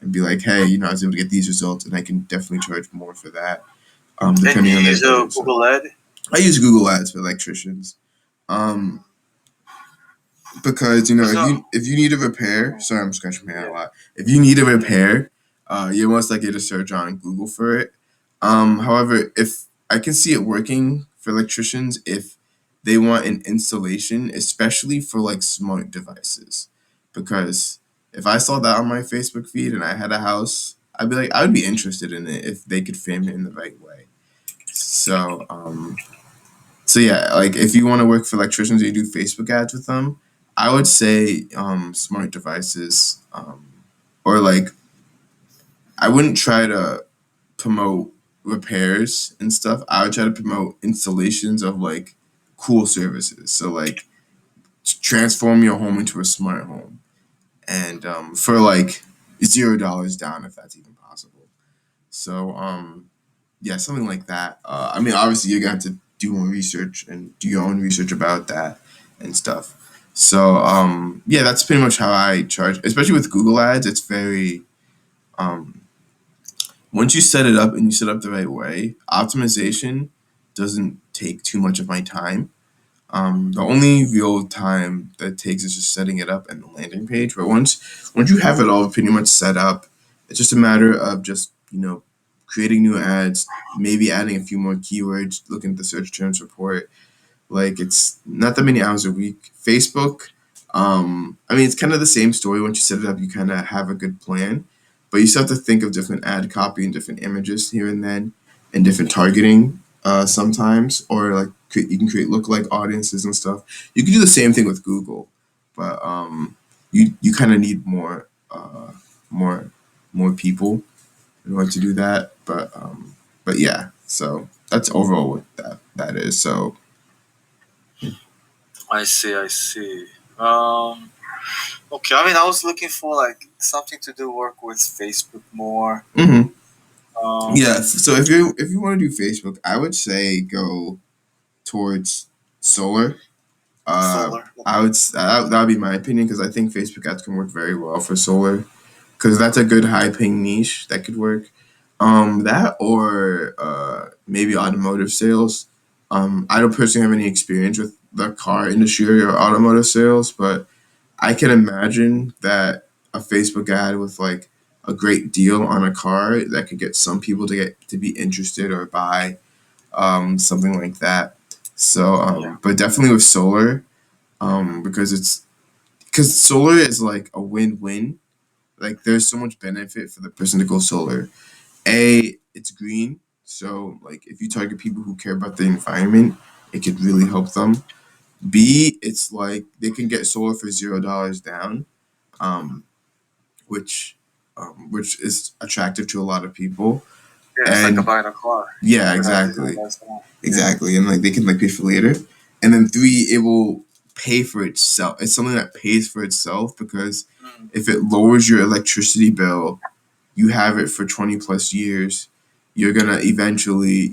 and be like, hey, I was able to get these results, and I can definitely charge more for that, And you depending on their use a budget. So Google ad? I use Google Ads for electricians, um, because Because if you need a repair, sorry, I'm scratching my head a yeah, lot. If you need a repair, you're most likely to search on Google for it. However, if I can see it working for electricians if they want an installation, especially for like smart devices, because if I saw that on my Facebook feed and I had a house, I would be interested in it if they could frame it in the right way. So, so yeah, like if you want to work for electricians and you do Facebook ads with them, I would say smart devices, or like I wouldn't try to promote repairs and stuff. I would try to promote installations of like cool services. So like transform your home into a smart home, and for like $0 down if that's even possible. So yeah, something like that. I mean, obviously you're gonna have to do more research and do your own research about that and stuff. So yeah, that's pretty much how I charge, especially with Google Ads. It's very um, once you set it up and you set up the right way, optimization doesn't take too much of my time. The only real time that takes is just setting it up and the landing page. But once you have it all pretty much set up, it's just a matter of just creating new ads, maybe adding a few more keywords, looking at the search terms report. Like it's not that many hours a week. Facebook, I mean, it's kind of the same story. Once you set it up, you kind of have a good plan, but you still have to think of different ad copy and different images here and then, and different targeting sometimes, or like you can create lookalike audiences and stuff. You can do the same thing with Google, but you kind of need more more people in order to do that. But yeah, so that's overall what that is. So I see, I see. Um, okay, I mean, I was looking for like something to do work with Facebook more. mhm. Um, Yeah, so if you want to do Facebook, I would say go towards solar. Solar. I Okay. would that would be my opinion because I think Facebook ads can work very well for solar because that's a good high paying niche that could work. That or maybe automotive sales. I don't personally have any experience with the car industry or automotive sales, but I can imagine that a Facebook ad with like a great deal on a car that could get some people to be interested or buy something like that. So, Yeah. but definitely with solar, because solar is like a win-win. Like there's so much benefit for the person to go solar. A, it's green, so like if you target people who care about the environment, it could really help them. B, it's like they can get solar for $0 down, um, which is attractive to a lot of people. Yeah, it's like a And buying a car. You yeah, never have to do exactly, that. Yeah. exactly, and like they can like pay for later. And then three, it will pay for itself. It's something that pays for itself because Mm. if it lowers your electricity bill, you have it for 20 plus years. You're gonna eventually,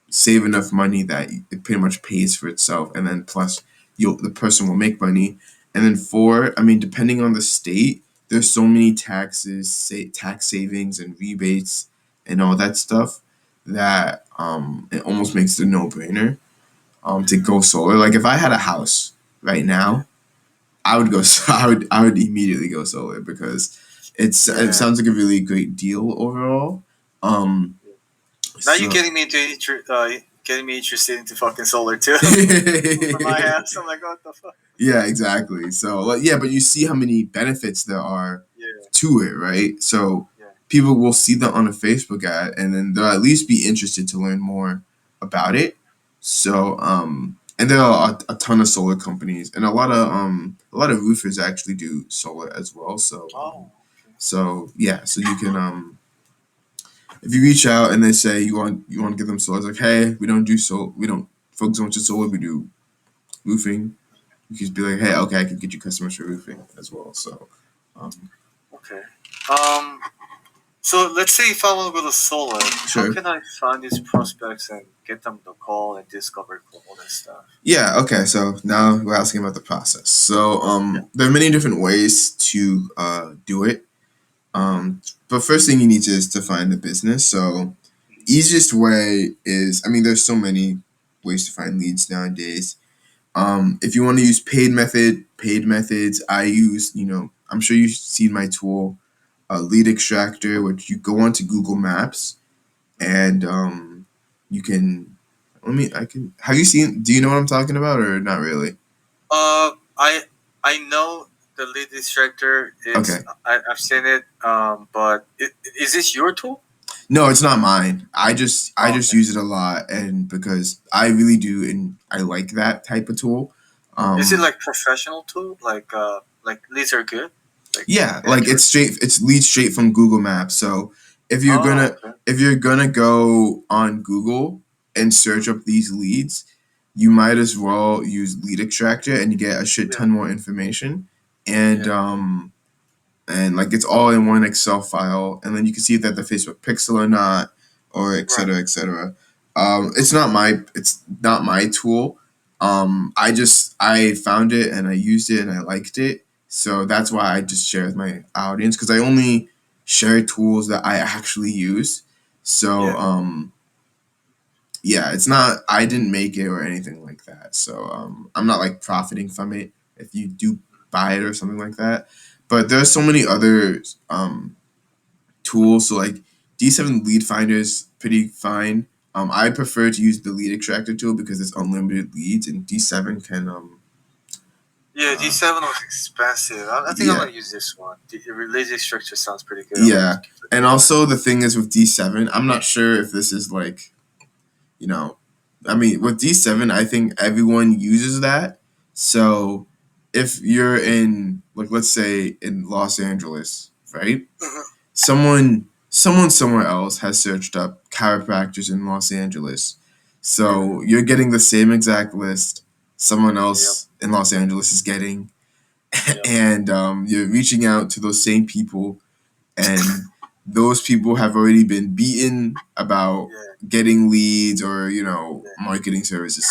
save enough money that it pretty much pays for itself, and then plus the person will make money. And then four, I mean, depending on the state, there's so many taxes, tax savings and rebates and all that stuff that it almost makes it a no brainer to Mm. go solar. Like if I had a house right Yeah. now, I would go. I would immediately go solar because it Yeah. sounds like a really great deal overall. Um, Now you're so getting me getting me interested into fucking solar too. For my house, I'm like, what the fuck? yeah, exactly. So like yeah, but you see how many benefits there are Yeah. to it, right? So Yeah. people will see that on a Facebook ad, and then they'll at least be interested to learn more about it. So and there are a ton of solar companies, and a lot of roofers actually do solar as well. So Oh. Okay. yeah, so you can if you reach out and they say you want to give them solar, it's like, hey, we don't focus on just solar, we do roofing. You can just be like, hey, okay, I can get you customers for roofing as well. So um, Okay. Um. So let's say if I want to go to solar, how sure. can I find these prospects and get them to call and discover all this stuff? Yeah, okay, so now we're asking about the process. So Yeah. there are many different ways to do it. But first thing you need to is to find the business. So easiest way is, I mean, there's so many ways to find leads nowadays. If you want to use paid methods, I use, I'm sure you've seen my tool, Lead Extractor, which you go onto Google Maps and you can. Have you seen? Do you know what I'm talking about, or not really? I know the lead extractor. Okay. I've seen it. But is this your tool? No, it's not mine. I just Okay. use it a lot, and because I really do, and I like that type of tool. Is it Um, like professional tool? Like leads are good, like Yeah, like accurate. it's leads straight from Google Maps. So if you're Oh, gonna okay. if you're gonna go on Google and search up these leads, you might as well use Lead Extractor and you get a shit Yeah, ton more information. And yeah, like it's all in one Excel file, and then you can see if that the Facebook pixel or not, or et right. cetera, et cetera. It's not my tool. I found it and I used it and I liked it, so that's why I just share with my audience because I only share tools that I actually use. So Yeah, yeah, it's not, I didn't make it or anything like that. So I'm not like profiting from it if you do buy it or something like that. But there's so many other tools. So like D7 Lead Finder is pretty fine. I prefer to use the lead extractor tool because it's unlimited leads, and D7 can yeah. uh, D7 was expensive. I think I'm yeah, gonna use this one. The religious structure sounds pretty good. I'm gonna yeah. just give it And a try. also the thing is with D7, I'm not sure if this is like, you know, I mean, with D7, I think everyone uses that. So if you're in, like, let's say in Los Angeles, right? Mhm. Someone somewhere else has searched up chiropractors in Los Angeles. Yeah. So you're getting the same exact list someone Yep. else in Los Angeles is getting, Yep. and you're reaching out to those same people, and those people have already been beaten about Yeah. getting leads or Yeah. marketing services.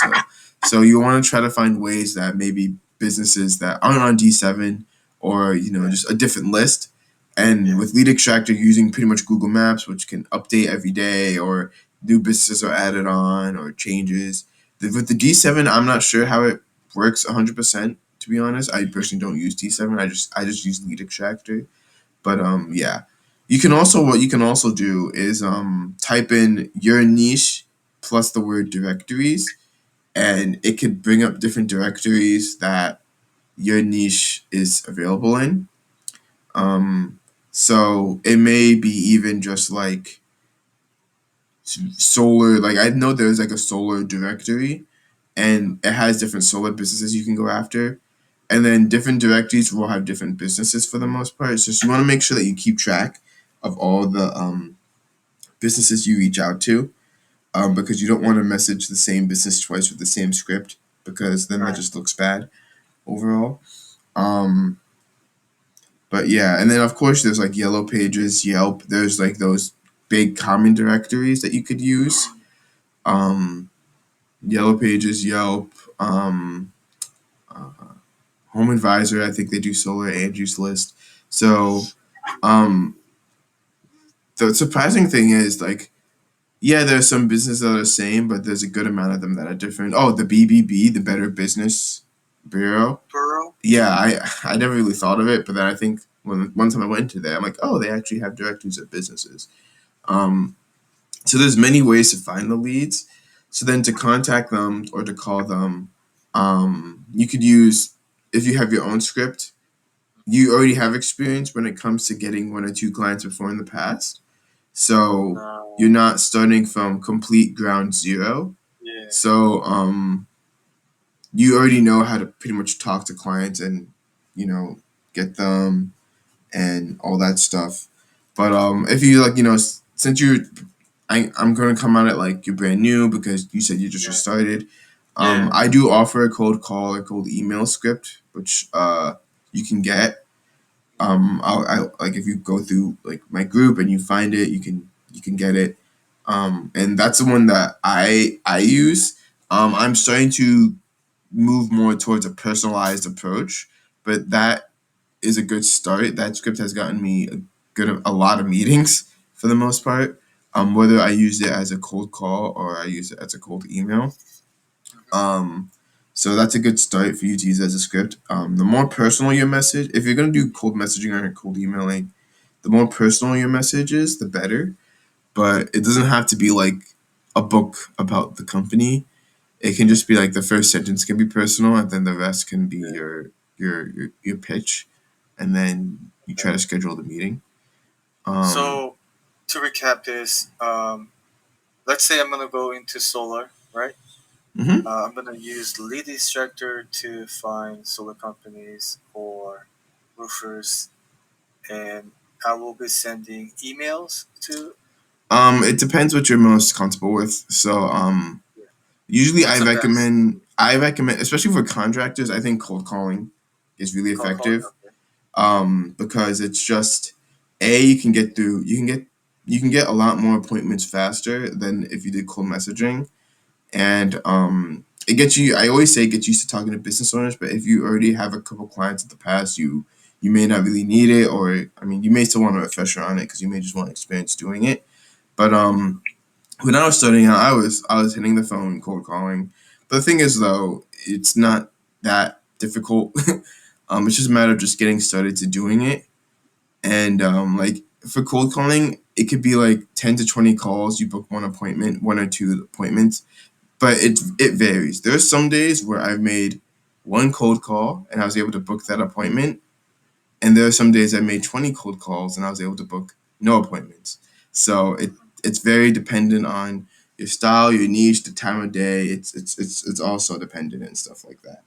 So you want to try to find ways that maybe businesses that aren't on D7 or Yeah. just a different list. And Yeah. with lead extractor using pretty much Google Maps, which can update every day, or new businesses are added on or changes. With the D7, I'm not sure how it works 100%. To be honest, I personally don't use D7. I just use lead extractor. But yeah. What you can also do is type in your niche plus the word directories, and it could bring up different directories that your niche is available in. Um, so it may be even just like solar. Like I know there's like a solar directory, and it has different solar businesses you can go after. And then different directories will have different businesses for the most part. So you want to make sure that you keep track of all the businesses you reach out to, because you don't want to message the same business twice with the same script, because then that Right. just looks bad overall. Um, but yeah, and then of course there's like Yellow Pages, Yelp. There's like those big common directories that you could use. Um, Yellow Pages, Yelp, uh, Home Advisor. I think they do Solar and Juice List. So um, the surprising thing is like, yeah, there's some businesses that are the same, but there's a good amount of them that are different. Oh, the BBB, the Better Business Bureau. Burrow. Yeah, I never really thought of it, but then I think when one time I went into there, I'm like, oh, they actually have directories of businesses. Um, so there's many ways to find the leads. So then to contact them or to call them, you could use, if you have your own script, you already have experience when it comes to getting one or two clients before in the past. So you're No. not starting from complete ground zero. Yeah. So you already know how to pretty much talk to clients and you know get them and all that stuff. But if you like, since I'm going to come on it like you're brand new because you said you just Yeah. started. Yeah. I do offer a cold call or cold email script, which you can get. I like if you go through like my group and you find it, you can get it. And that's the one that I use. I'm starting to move more towards a personalized approach, but that is a good start. That script has gotten me a lot of meetings for the most part. Whether I use it as a cold call or I use it as a cold email. Um, so that's a good start for you to use as a script. The more personal your message, if you're gonna do cold messaging or cold emailing, the more personal your message is, the better. But it doesn't have to be like a book about the company. It can just be like the first sentence can be personal, and then the rest can be Yeah. your pitch, and then you try Okay. to schedule the meeting. Um, So to recap this, let's say I'm gonna go into solar, right? mhm. I'm gonna use lead extractor to find solar companies or roofers, and I will be sending emails to. It depends what you're most comfortable with. So, Yeah. usually What's the best? I recommend, especially for contractors, I think cold calling is really Cold calling? effective. Okay. Because it's just you can get through, you can get a lot more appointments faster than if you did cold messaging, and it gets you. I always say it gets used to talking to business owners, but if you already have a couple clients in the past, you may not really need it, or I mean, you may still want a refresher on it because you may just want experience doing it. But when I was starting out, I was hitting the phone, cold calling. But the thing is, though, it's not that difficult. It's just a matter of just getting started to doing it. And like for cold calling, it could be like 10 to 20 calls. You book one appointment, one or two appointments, but it varies. There's some days where I've made one cold call and I was able to book that appointment, and there are some days I made 20 cold calls and I was able to book no appointments. So it's very dependent on your style, your niche, the time of day. It's also dependent and stuff like that.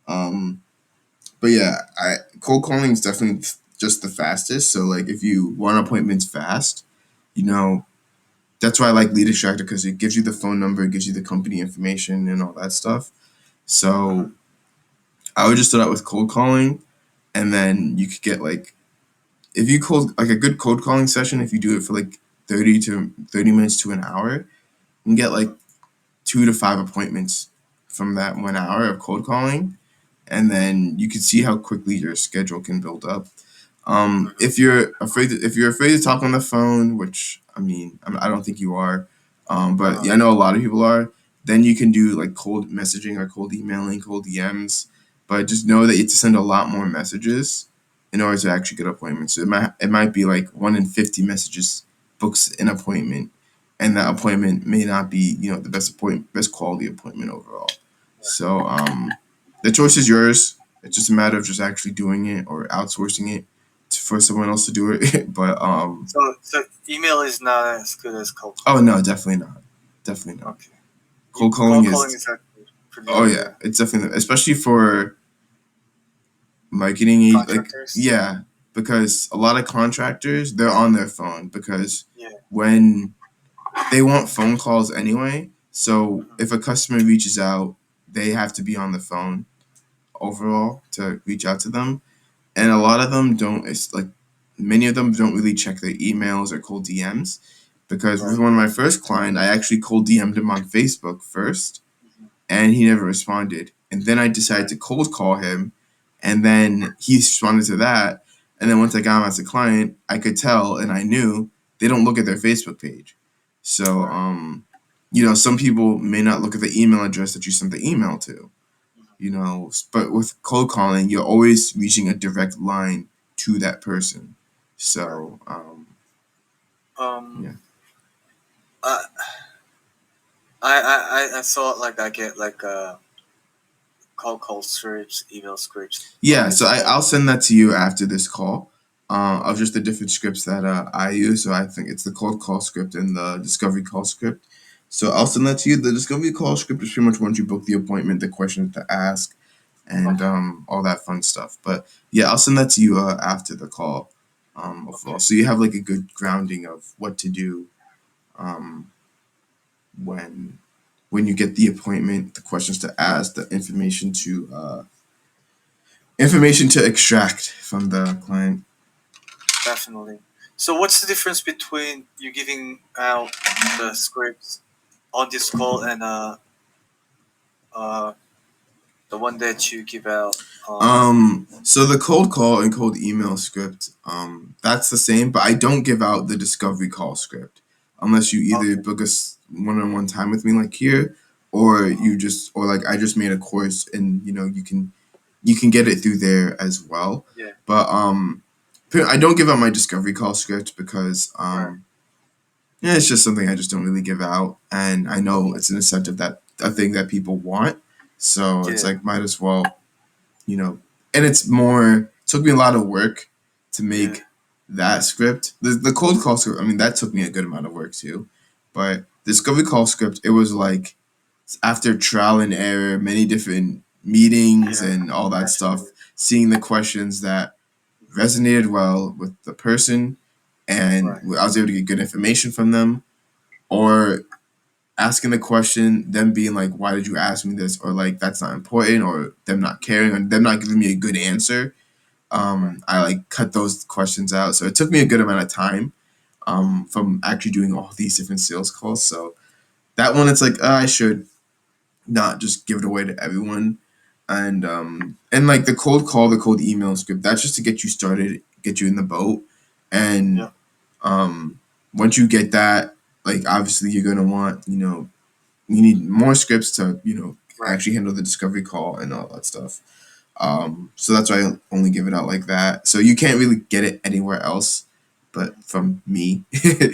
Um, but yeah, I cold calling is definitely just the fastest. So like if you want appointments fast, you know that's why I like Lead Extractor because it gives you the phone number, it gives you the company information and all that stuff. So Mhm. I would just start out with cold calling, and then you could get like if you cold like a good cold calling session, if you do it for like 30 minutes to an hour, you can get like Mhm. 2 to 5 appointments from that 1 hour of cold calling, and then you can see how quickly your schedule can build up. Mhm. If you're afraid to talk on the phone, which I don't think you are, Uh but huh. yeah, I know a lot of people are. Then you can do like cold messaging or cold emailing, cold DMs. But just know that you have to send a lot more messages in order to actually get appointments. So it might be like 1 in 50 messages books an appointment, and that appointment may not be the best quality appointment overall. So the choice is yours. It's just a matter of just actually doing it or outsourcing it for someone else to do it. But So email is not as good as cold oh calling. no, definitely not. Definitely not. Okay. Cold calling Cold calling is is actually pretty oh good. yeah, it's definitely especially for marketing like Contractors. yeah, because a lot of contractors they're on their phone because Yeah. when they want phone calls anyway. So Mhm. if a customer reaches out, they have to be on the phone overall to reach out to them. And a lot of them don't. It's like many of them don't really check their emails or cold DMs because with Right. one of my first client, I actually cold DM'd him on Facebook first, Mhm. and he never responded. And then I decided Right. to cold call him, and then he responded to that. And then once I got him as a client, I could tell and I knew they don't look at their Facebook page. So, Right. some people may not look at the email address that you sent the email to, Mhm. but with cold calling, you're always reaching a direct line to that person. Right. So, Um. yeah. I I thought like I get like call scripts, email scripts on Yeah, so this call. I'll send that to you after this call of just the different scripts that I use. So I think it's the cold call script and the discovery call script. So I'll send that to you. The discovery call script is pretty much once you book the appointment, the questions to ask, and Okay. all that fun stuff. But yeah, I'll send that to you after the call overall. Okay. So you have like a good grounding of what to do um, when you get the appointment, the questions to ask, the information to extract from the client. Definitely. So what's the difference between you giving out the scripts on this call and uh The one that you give out. So the cold call and cold email script, that's the same, but I don't give out the discovery call script unless you either Okay. book a one-on-one time with me like here, or Uh-huh. you just, or like I just made a course and you can get it through there as well. Yeah. But I don't give out my discovery call script because Right. yeah, it's just something I just don't really give out, and I know Okay. it's an incentive that a thing that people want, so it's Yeah. like might as well, you know, and it's more. It took me a lot of work to Yeah. make that script. The cold call script, I mean, that took me a good amount of work too, but the discovery call script, it was like after trial and error, many different meetings Yeah. and all that stuff, Actually. seeing the questions that resonated well with the person, and Right. I was able to get good information from them, or asking the question, them being like, "Why did you ask me this?" or like, "That's not important," or them not caring, or them not giving me a good answer. Right. I like cut those questions out. So it took me a good amount of time from actually doing all these different sales calls. So that one, it's like I should not just give it away to everyone. And like the cold call, the cold email script, that's just to get you started, get you in the boat. And Yep. um once you get that, like obviously you're gonna want, you need more scripts to, Right. actually handle the discovery call and all that stuff. So that's why I only give it out like that. So you can't really get it anywhere else but Mhm. from me. Yeah.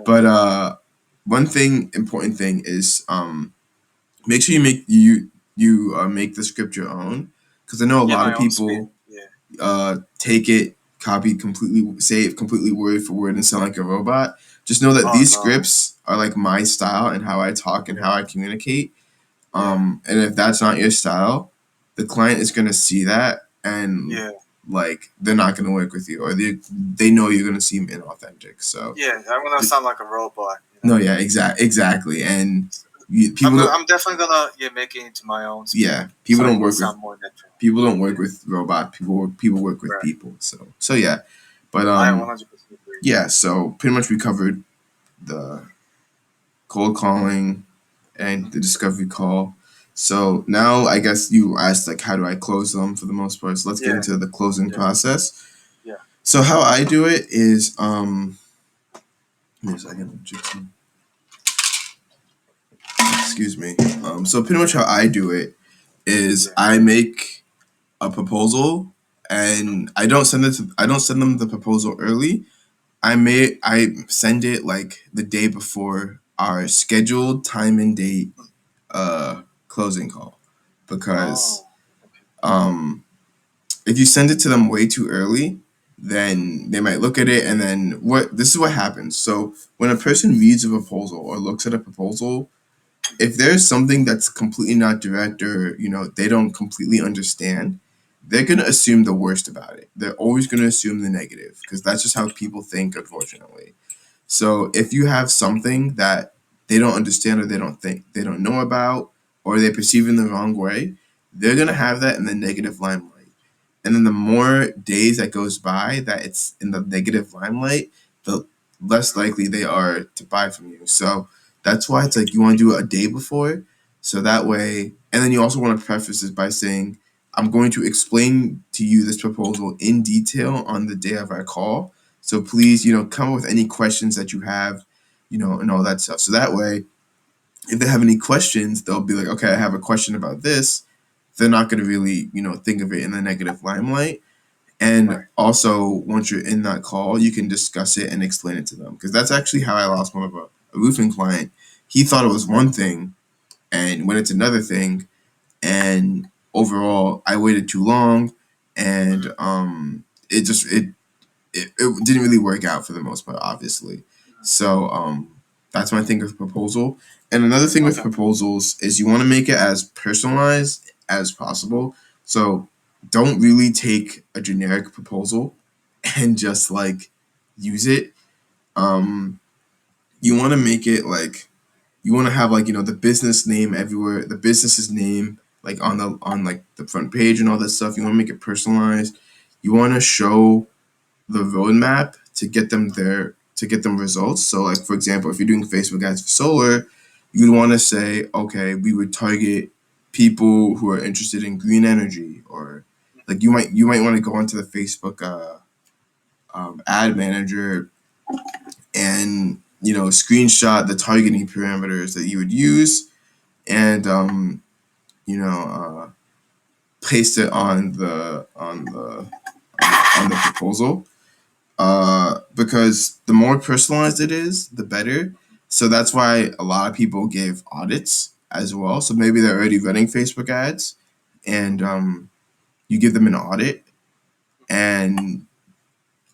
But one important thing is make sure you make the script your own, because I know a Yeah. lot My of own spin. people Yeah. take it, copy completely, say it completely word for word, and sound like a robot. Just know that Oh these no. scripts are like my style and how I talk and how Yeah. I communicate. Yeah. And if that's not your style, the client is gonna see that, and Yeah. like they're not gonna work with you, or they know you're gonna seem inauthentic. So Yeah. I'm gonna sound like a robot. no, yeah, exactly, and I'm people gonna, don't. I'm definitely gonna make it into my own spin, Yeah, people so it don't will work with sound more natural. people don't work Yeah. with robot people work with Right. people. So yeah, but I 100% agree. yeah, so pretty much we covered the cold calling and the Mhm. discovery call. So now I guess you asked like how do I close them for the most part. So let's get Yeah. into the closing Yeah. process. Yeah. So how I do it is give me a second, excuse me. So pretty much how I do it is Yeah. I make a proposal, Mhm. and I don't send them the proposal early. I send it like the day before our scheduled time and date closing call, because Oh. Okay. um if you send it to them way too early, then they might look at it, and then what this is what happens. So when a person reads a proposal or looks at a proposal, if there's something that's completely not direct, or they don't completely understand, they're going to assume the worst about it. They're always going to assume the negative, because that's just how people think, unfortunately. So if you have something that they don't understand, or they don't know about, or they perceive in the wrong way, they're going to have that in the negative limelight. And then the more days that goes by that it's in the negative limelight, the less likely they are to buy from you. So that's why it's like you want to do it a day before. So that way, and then you also want to preface this by saying, I'm going to explain to you this proposal in detail on the day of our call. So please, come up with any questions that you have, and all that stuff. So that way, if they have any questions, they'll be like, okay, I have a question about this. They're not going to really, think of it in the negative limelight. And Right. also, once you're in that call, you can discuss it and explain it to them. Because that's actually how I lost one of a roofing client. He thought it was one thing, and when it's another thing, and overall, I waited too long, and Mhm. it didn't really work out for the most part, obviously. So that's my thing with proposal. And another thing with Okay. proposals is you want to make it as personalized as possible. So don't really take a generic proposal and just like use it. Um, you want to make it like, you want to have like, the business name everywhere, the business's name like on like the front page and all that stuff. You want to make it personalized. You want to show the roadmap to get them there, to get them results. So like for example, if you're doing Facebook ads for solar, you'd want to say, okay, we would target people who are interested in green energy, or like you might want to go onto the Facebook ad manager and screenshot the targeting parameters that you would use, and you know paste it on the proposal, because the more personalized it is, the better. So that's why a lot of people give audits as well. So maybe they're already running Facebook ads, and you give them an audit. And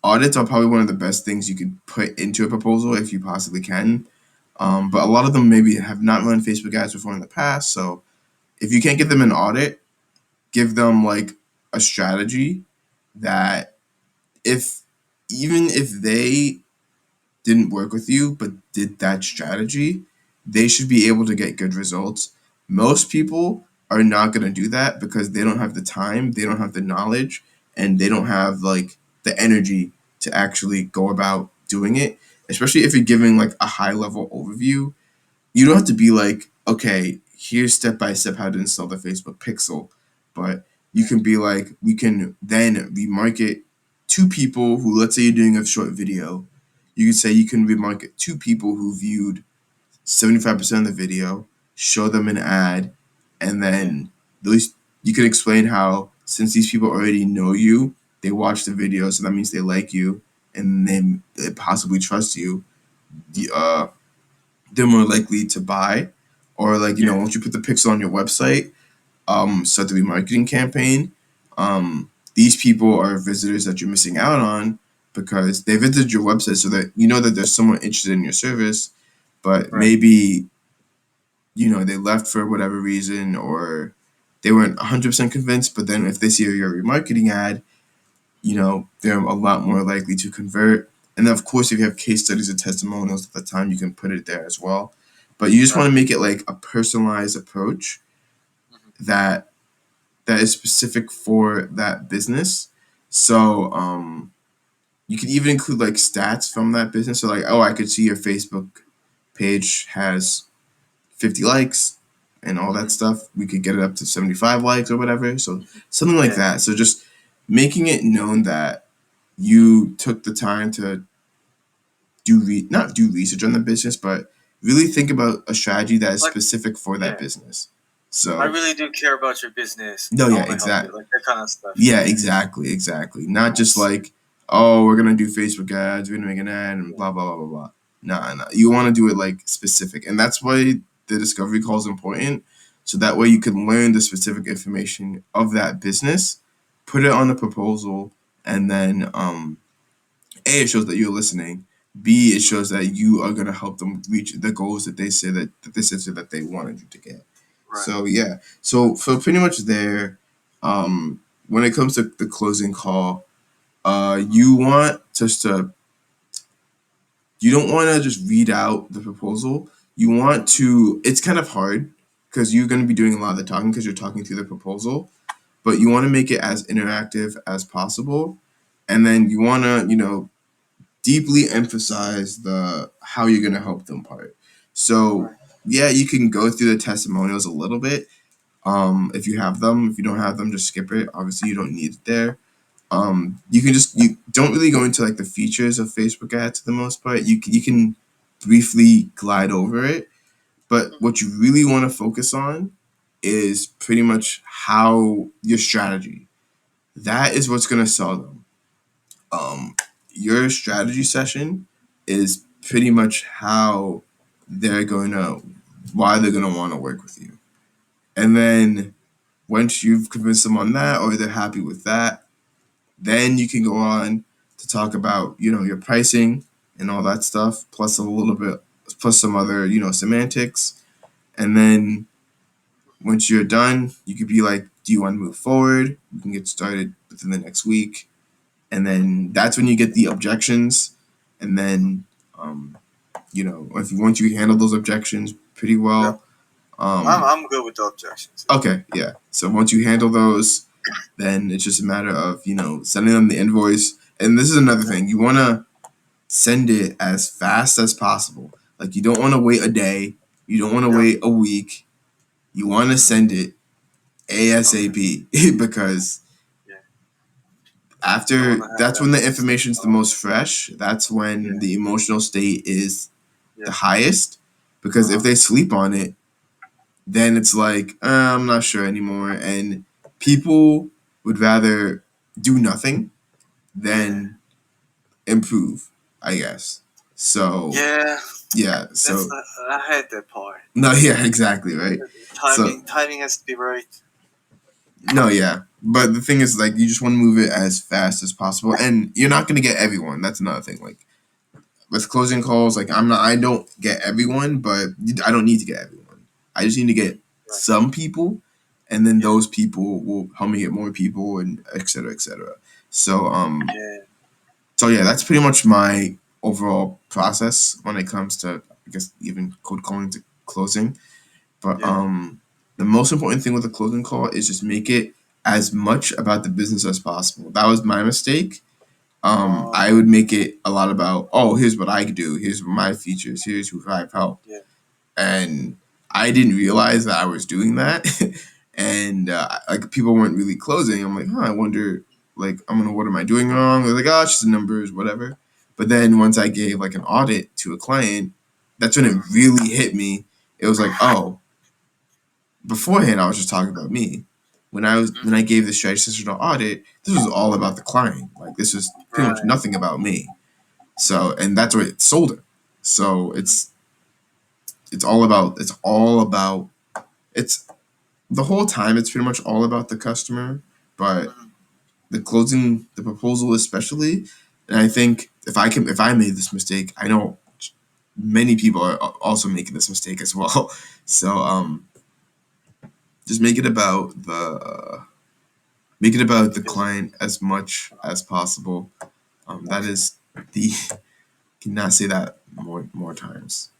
audits are probably one of the best things you could put into a proposal if you possibly can. But a lot of them maybe have not run Facebook ads before in the past. So if you can't give them an audit, give them like a strategy that, if even if they didn't work with you but did that strategy, they should be able to get good results. Most people are not going to do that because they don't have the time, they don't have the knowledge, and they don't have like the energy to actually go about doing it. Especially if you're giving like a high level overview, you don't have to be like, okay, here's step by step how to install the Facebook pixel, but you can be like, we can then remarket to people who, let's say you're doing a short video, you could say you can remarket to people who viewed 75% of the video, show them an ad, and Yeah. then those, you can explain how, since these people already know you, they watch the video, so that means they like you, and they possibly trust you. They're more likely to buy. Or like, Yeah. once you put the pixel on your website, start the remarketing campaign, these people are visitors that you're missing out on because they visited your website, so that you know that there's someone interested in your service, but Right. maybe they left for whatever reason, or they weren't 100% convinced. But then if they see your remarketing ad, they're a lot more likely to convert. And then, of course, if you have case studies and testimonials at the time, you can put it there as well. But you just want Right. to make it like a personalized approach Hmm. that is specific for that business. So you could even include like stats from that business. So like, oh, I could see your Facebook page has 50 likes and all that Hmm. stuff. We could get it up to 75 likes or whatever. So something like Yeah. that. So just making it known that you took the time to not do research on the business, but really think about a strategy that is Like, specific for that yeah, business. I So really do care about your business. no, I yeah, want to help you, exactly. like that kind of stuff. Yeah, Yeah. exactly. Not just Nice. like, oh, we're gonna do Facebook ads, we're gonna make an ad, and Yeah. blah blah blah blah blah. Nah. You want to do it like specific, and that's why the discovery call is important. So that way you can learn the specific information of that business, put it on the proposal, and then A, it shows that you're listening. B, it shows that you are gonna help them reach the goals that they say that they said so that they wanted you to get. Right. So yeah. So for pretty much there, when it comes to the closing call, Hmm. you want just to you don't want to just read out the proposal. You want to. It's kind of hard because you're going to be doing a lot of the talking because you're talking through the proposal, but you want to make it as interactive as possible, and then you want to deeply emphasize the how you're going to help them part. So Right. yeah, you can go through the testimonials a little bit, if you have them. If you don't have them, just skip it. Obviously, you don't need it there. You don't really go into like the features of Facebook ads for the most part. You can briefly glide over it, but Hmm. what you really want to focus on is pretty much how your strategy. That is what's going to sell them. um, your strategy session is pretty much how they're going to why they're going to want to work with you. And then once you've convinced them on that, or they're happy with that, then you can go on to talk about your pricing and all that stuff, plus a little bit, plus some other semantics. And then once you're done, you could be like, do you want to move forward? We can get started within the next week. And then that's when you get the objections. And then um, if you once you handle those objections pretty Yep. well, I'm um, I'm good with the objections. Yeah. okay, yeah. So once you handle those, then it's just a matter of sending them the invoice. And this is another Yep. thing, you want to send it as fast as possible. Like, you don't want to wait a day, you don't want to Yep. wait a week. You want to send it Okay. ASAP because Yeah. You don't after want to have that's that when the sitting information's the on. most fresh. That's when Yeah. the emotional state is the Yeah. highest. Because if Uh-huh. they sleep on it, then it's like I'm not sure anymore, and people would rather do nothing Yeah. than improve, I guess. So Yeah. yeah, That's so I had that part. no, yeah, exactly, right. So Timing has to be right. no, yeah, but the thing is, like, you just want to move it as fast as possible, and you're not gonna get everyone. That's another thing. Like with closing calls, like I don't get everyone, but I don't need to get everyone. I just need to get Right. some people, and then Yeah. those people will help me get more people, and et cetera, et cetera. So Yeah. so yeah, that's pretty much my overall process when it comes to, I guess, even cold calling to closing. But Yeah. the most important thing with a closing call is just make it as much about the business as possible. That was my mistake. I Oh. would make it a lot about, oh, here's what I could do, here's my features, here's who I've helped, Yeah. and I didn't realize that I was doing that, and like people weren't really closing. I'm like, huh, I wonder, like, what am I doing wrong? They're like, oh, it's just the numbers, whatever. But then once I gave like an audit to a client, that's when it Mm. really hit me. It was like, oh, beforehand I was just talking about me. When I Mhm. gave the strategy audit, this was all about the client. Like this was pretty much Right. nothing about me. So, and that's what it sold it. So it's all about it's the whole time. It's pretty much all about the customer, but Mhm. the proposal especially. And I think if I made this mistake, I know many people are also making this mistake as well. So just make it about The the business. client as much Uh-huh. as possible. That Okay. is the cannot say that more times.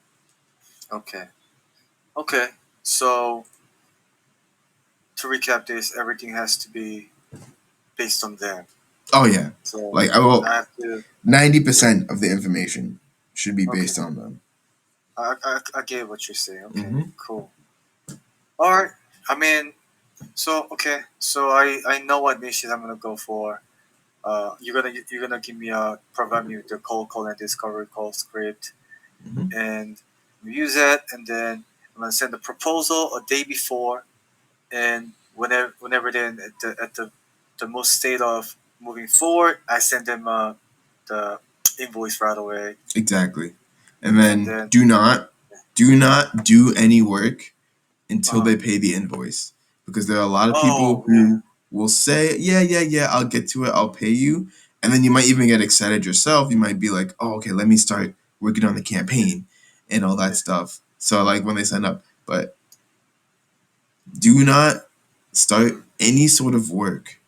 Okay. Okay. So to recap this, everything has to be based on them. Oh yeah, So like I will I have to. ninety Yeah. percent of the information should be Okay. based on them. I get what you're saying. Okay. Hmm. Cool. All right. I mean, so okay. So I know what niches I'm gonna go for. You're gonna give me a provide me with the cold call and discovery call script, Hmm. and use that, and then I'm gonna send the proposal a day before, and whenever they're the most state of moving forward, I send them the invoice right away, Exactly, and and then then do not do any work until uh they pay the invoice, because there are a lot of people oh yeah who will say, yeah, I'll get to it, I'll pay you, and then you might even get excited yourself. You might be like, oh, okay, let me start working on the yeah campaign and all that yeah stuff. So like when they sign up, but do not start mm-hmm, any sort of work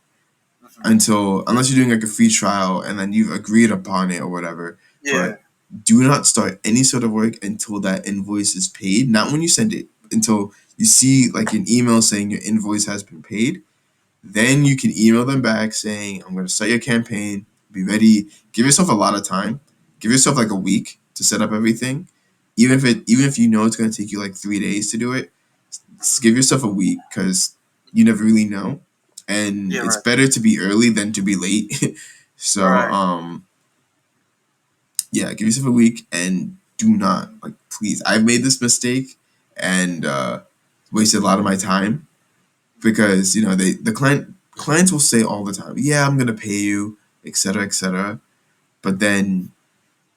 mm-hmm. until unless you're doing like a free trial and then you've agreed upon it or whatever. Yeah But do not start any sort of work until that invoice is paid. Not when you send it, until you see like an email saying your invoice has been paid. Then you can email them back saying, I'm going to start your campaign. Be ready. Give yourself a lot of time. Give yourself like a week to set up everything. Even if you know it's going to take you like 3 days to do it, just give yourself a week because you never really know, and yeah it's right better to be early than to be late. So right yeah, give yourself a week and do not, like, please. I've made this mistake and wasted a lot of my time because the clients will say all the time, yeah, I'm gonna pay you, etc., etc., but then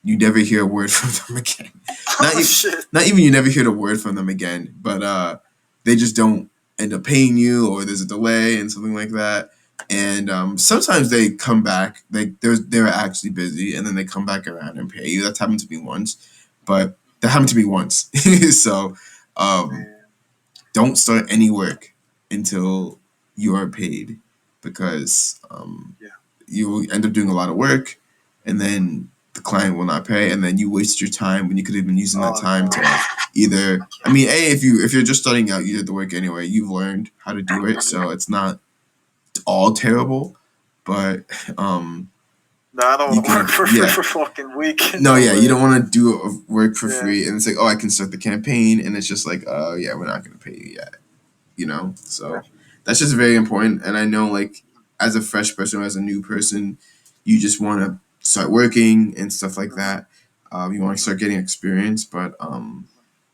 you never hear a word from them again. Not oh even shit not even you never hear a word from them again, but they just don't end up paying you, or there's a delay and something like that. And sometimes they come back, they're actually busy, and then they come back around and pay you. That's happened to me once, but that happened to me once. So um, man don't start any work until you are paid, because yeah you will end up doing a lot of work, and then the client will not pay, and then you waste your time when you could have been using that oh time no to I either. I can't mean, if you're just starting out, you did the work anyway. You've learned how to do it, so it's not all terrible. But no I don't you want to work can, for free yeah. for fucking week No, no yeah, you way don't want to do work for yeah free, and it's like, oh, I can start the campaign, and it's just like, oh, yeah, we're not going to pay you yet. yeah So that's just very important. And I know, like, as a fresh person or as a new person, you just want to start working and stuff like Mm-hmm. that. You want to Mm-hmm. start getting experience, but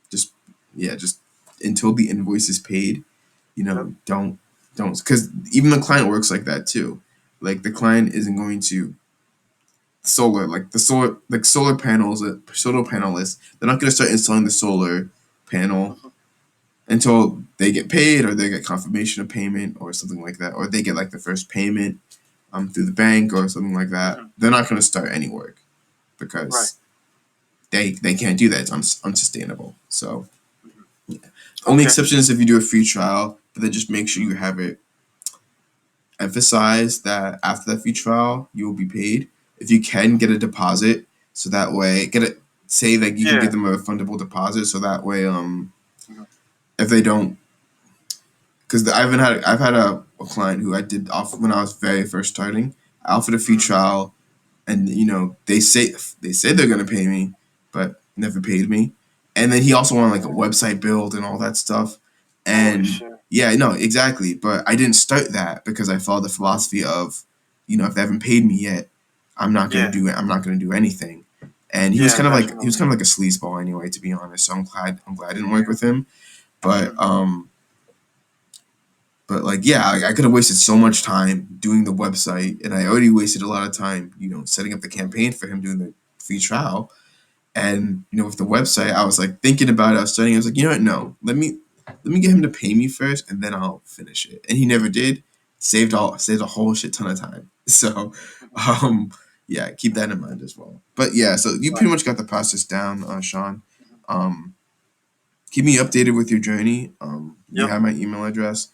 just yeah, just until the invoice is paid, Yep. don't, because even the client works like that too. Like the Mm-hmm. client isn't going to solar panels, solar panelists, they're not going to start installing the solar panel Mm-hmm. until they get paid or they get confirmation of payment or something like that, or they get like the first payment through the bank or something like that. Mm-hmm. They're not going to start any work Right. because they can't do that. It's unsustainable. So Mm-hmm. yeah. Only Okay. exception is if you do a free trial, but then just make sure you Mm-hmm. have it emphasized that after that free trial you will be paid. If you can get a deposit, so that way get it. Say that you can Yeah. give them a refundable deposit, so that way Mm-hmm. if they don't, because I've had a client who I did off when I was very first starting. I offered a free Mm-hmm. trial, and they say they're gonna pay me, but never paid me. And then he also wanted like a website build and all that stuff. Holy And shit. yeah, no, exactly. But I didn't start that because I followed the philosophy of, if they haven't paid me yet, I'm not gonna Yeah. do it. I'm not gonna do anything. And Yeah. he was Definitely. kind of like a sleazeball anyway, to be honest. So I'm glad I didn't work Yeah. with him. But Mm-hmm. like, yeah, I could have wasted so much time doing the website, and I already wasted a lot of time, setting up the Mm-hmm. campaign for him doing the free trial. And with the website, I was like thinking about it. I was studying. I was like, you know what? No, let me get him to pay me first, and then I'll finish it. And he never did. Saved a whole shit ton of time. So, Mm-hmm. um, yeah, keep that in mind as well. But yeah, so you Right. pretty much got the process down, Sean. Mm-hmm. Um, Keep me updated with your journey. You Yep. have my email address,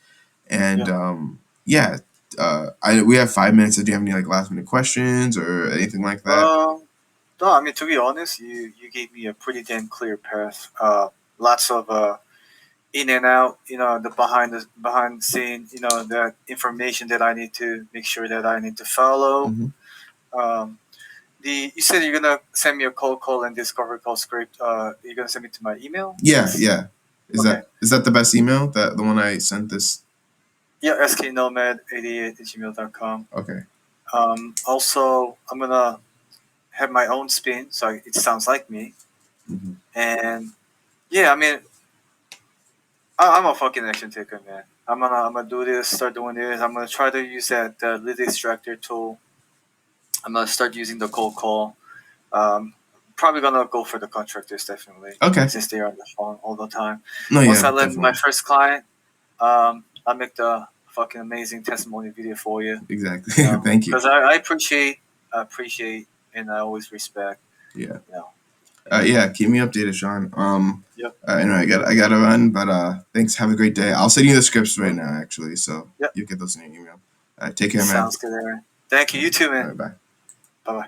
and Yeah. yeah, we have 5 minutes. So do you have any like last minute questions or anything like that? Um. No, I mean, to be honest, you gave me a pretty damn clear path. Lots of in and out. The behind the scene. That information that I need to make sure that I need to follow. Hmm. Um, you said you're gonna send me a cold call and discovery call script. You're gonna send me to my email. Yeah, Yes. yeah. Okay. Is that the best email? That the one I sent this? Yeah. sknomad88@gmail.com. Okay. Also, I'm gonna have my own spin, so it sounds like me. Hmm. And yeah, I mean, I'm a fucking action taker, man. I'm gonna do this, start doing this. I'm gonna try to use that lead extractor tool. I'm gonna start using the cold call. Um, Probably gonna go for the contractors definitely, Okay. since they are on the phone all the time. No, Once yeah, I land my definitely. first client, I'll make the fucking amazing testimony video for you. Exactly. You know, Thank you. because I appreciate, and I always respect. Yeah. You know, Yeah. Keep me updated, Sean. yep, Anyway, I gotta run, but thanks. Have a great day. I'll send you the scripts right yep, now, actually, so yep. you get those in your email. Take care, man. Sounds good, Aaron. Thank you. You too, All man. right, bye. Bye bye.